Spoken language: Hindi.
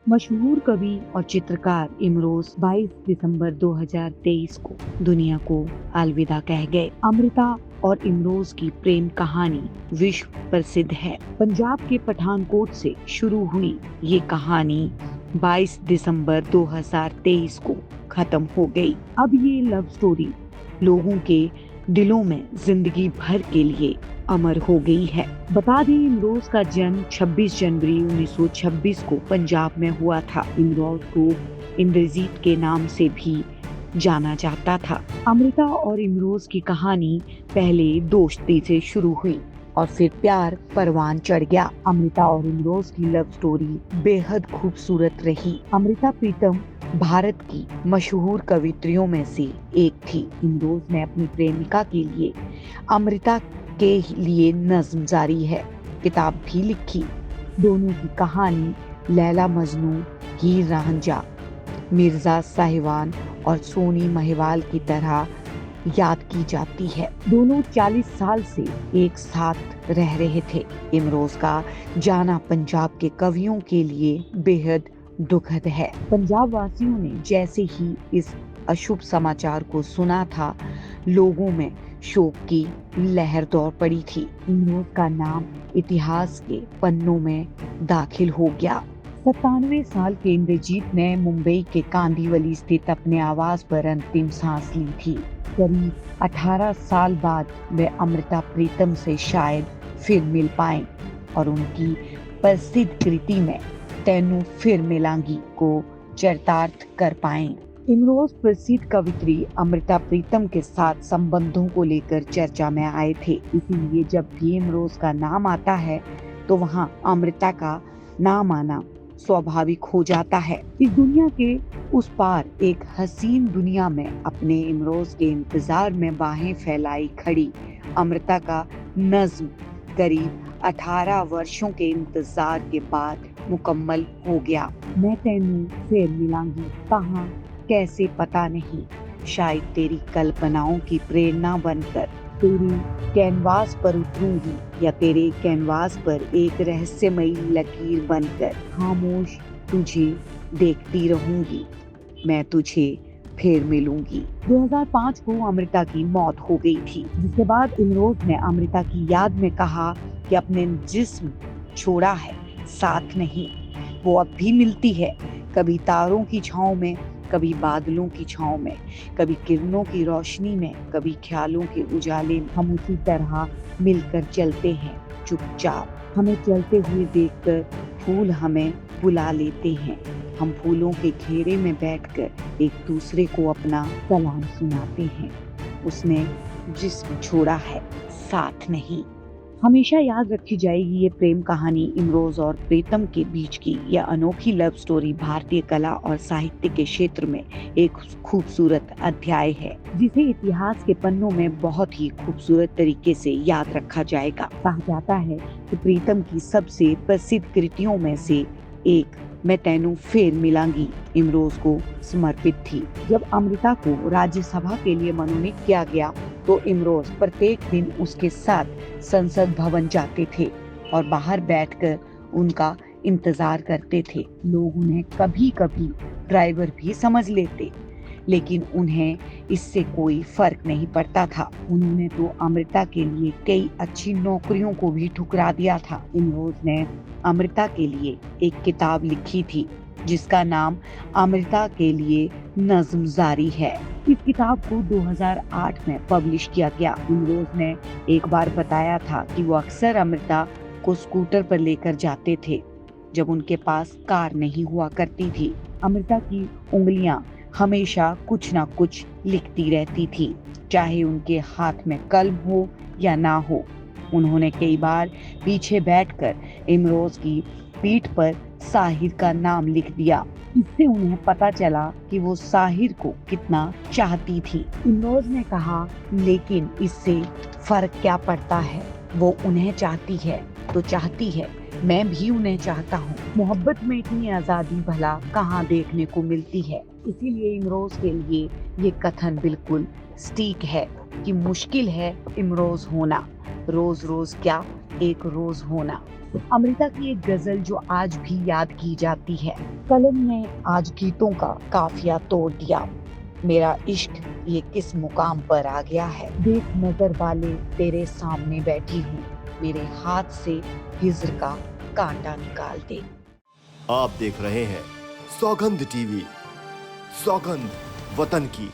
मशहूर कवि और चित्रकार इमरोज 22 दिसंबर 2023 को दुनिया को अलविदा कह गए। अमृता और इमरोज की प्रेम कहानी विश्व प्रसिद्ध है। पंजाब के पठानकोट से शुरू हुई ये कहानी 22 दिसंबर 2023 को खत्म हो गई। अब ये लव स्टोरी लोगों के दिलों में जिंदगी भर के लिए अमर हो गई है। बता दें, इमरोज का जन्म 26 जनवरी 1926 को पंजाब में हुआ था। इमरोज को इंद्रजीत के नाम से भी जाना जाता था। अमृता और इमरोज की कहानी पहले दोस्ती से शुरू हुई और फिर प्यार परवान चढ़ गया। अमृता और इमरोज की लव स्टोरी बेहद खूबसूरत रही। अमृता प्रीतम भारत की मशहूर कवित्रियों में से एक थी। इमरोज ने अपनी प्रेमिका के लिए अमृता के लिए नज्म जारी है किताब भी लिखी। दोनों की कहानी लैला मजनू, हीर रांझा, मिर्जा साहिवान और सोनी महिवाल की तरह याद की जाती है। दोनों 40 साल से एक साथ रह रहे थे। इमरोज का जाना पंजाब के कवियों के लिए बेहद दुखद है। पंजाब वासियों ने जैसे ही इस अशुभ समाचार को सुना था, लोगों में शोक की लहर दौड़ पड़ी थी। इमरोज का नाम इतिहास के पन्नों में दाखिल हो गया। 97 साल के इंद्रजीत ने मुंबई के कांदीवली स्थित अपने आवास पर अंतिम सांस ली थी। करीब 18 साल बाद वे अमृता प्रीतम से शायद फिर मिल पाए और उनकी प्रसिद्ध कृति में तैनू फिर मिलांगी को चरितार्थ कर पाए। इमरोज प्रसिद्ध कवित्री अमृता प्रीतम के साथ संबंधों को लेकर चर्चा में आए थे। इसीलिए जब भी इमरोज का नाम आता है तो वहाँ अमृता का नाम आना स्वाभाविक हो जाता है। इस दुनिया के उस पार एक हसीन दुनिया में अपने इमरोज के इंतजार में बाहें फैलाई खड़ी अमृता का नज्म करीब 18 वर्षों के इंतजार के बाद मुकम्मल हो गया। मैं तैनू फिर मिलांगी, कहाँ कैसे पता नहीं, शायद तेरी कल्पनाओं की प्रेरणा बनकर तेरी कैनवास पर उतरूंगी या तेरे कैनवास पर एक रहस्यमयी लकीर बनकर खामोश तुझे देखती रहूंगी, मैं तुझे फिर मिलूंगी। 2005 को अमृता की मौत हो गई थी, जिसके बाद इमरोज ने अमृता की याद में कहा कि अपने जिस्म छोड़ा है, साथ नहीं। वो अब भी मिलती है, कभी तारों की छांव में, कभी बादलों की छांव में, कभी किरणों की रोशनी में, कभी ख्यालों के उजाले में। हम उसी तरह मिलकर चलते हैं चुपचाप। हमें चलते हुए देखकर फूल हमें बुला लेते हैं। हम फूलों के घेरे में बैठकर एक दूसरे को अपना सलाम सुनाते हैं। उसने जिस्म छोड़ा है, साथ नहीं। हमेशा याद रखी जाएगी ये प्रेम कहानी। इमरोज और प्रीतम के बीच की यह अनोखी लव स्टोरी भारतीय कला और साहित्य के क्षेत्र में एक खूबसूरत अध्याय है, जिसे इतिहास के पन्नों में बहुत ही खूबसूरत तरीके से याद रखा जाएगा। कहा जाता है कि प्रीतम की सबसे प्रसिद्ध कृतियों में से एक मैं तैनू फिर मिलांगी इमरोज को समर्पित थी। जब अमृता को राज्यसभा के लिए मनोनीत किया गया तो इमरोज प्रत्येक दिन उसके साथ संसद भवन जाते थे और बाहर बैठकर उनका इंतजार करते थे। लोग उन्हें कभी कभी ड्राइवर भी समझ लेते, लेकिन उन्हें इससे कोई फर्क नहीं पड़ता था। उन्होंने तो अमृता के लिए कई अच्छी नौकरियों को भी ठुकरा दिया था। इमरोज ने अमृता के लिए एक किताब लिखी थी जिसका नाम अमृता के लिए नज्म जारी है। इस किताब को 2008 में पब्लिश किया गया। इमरोज ने एक बार बताया था कि वो अक्सर अमृता को स्कूटर पर लेकर जाते थे जब उनके पास कार नहीं हुआ करती थी। अमृता की उंगलियां हमेशा कुछ ना कुछ लिखती रहती थी, चाहे उनके हाथ में कलम हो या ना हो। उन्होंने कई बार पीछे बैठकर इमरोज की पीठ पर साहिर का नाम लिख दिया। इससे उन्हें पता चला कि वो साहिर को कितना चाहती थी। इमरोज ने कहा, लेकिन इससे फर्क क्या पड़ता है, वो उन्हें चाहती है तो चाहती है, मैं भी उन्हें चाहता हूँ। मोहब्बत में इतनी आजादी भला कहाँ देखने को मिलती है। इसीलिए इमरोज के लिए ये कथन बिल्कुल सटीक है कि मुश्किल है इमरोज होना, रोज रोज क्या एक रोज होना। अमृता की एक गजल जो आज भी याद की जाती है। कलम ने आज गीतों का काफिया तोड़ दिया। मेरा इश्क ये किस मुकाम पर आ गया है। देख नजर वाले तेरे सामने बैठी हूँ, मेरे हाथ से हिज्र का कांटा निकाल दे। आप देख रहे हैं सौगंध टीवी, सौगंध वतन की।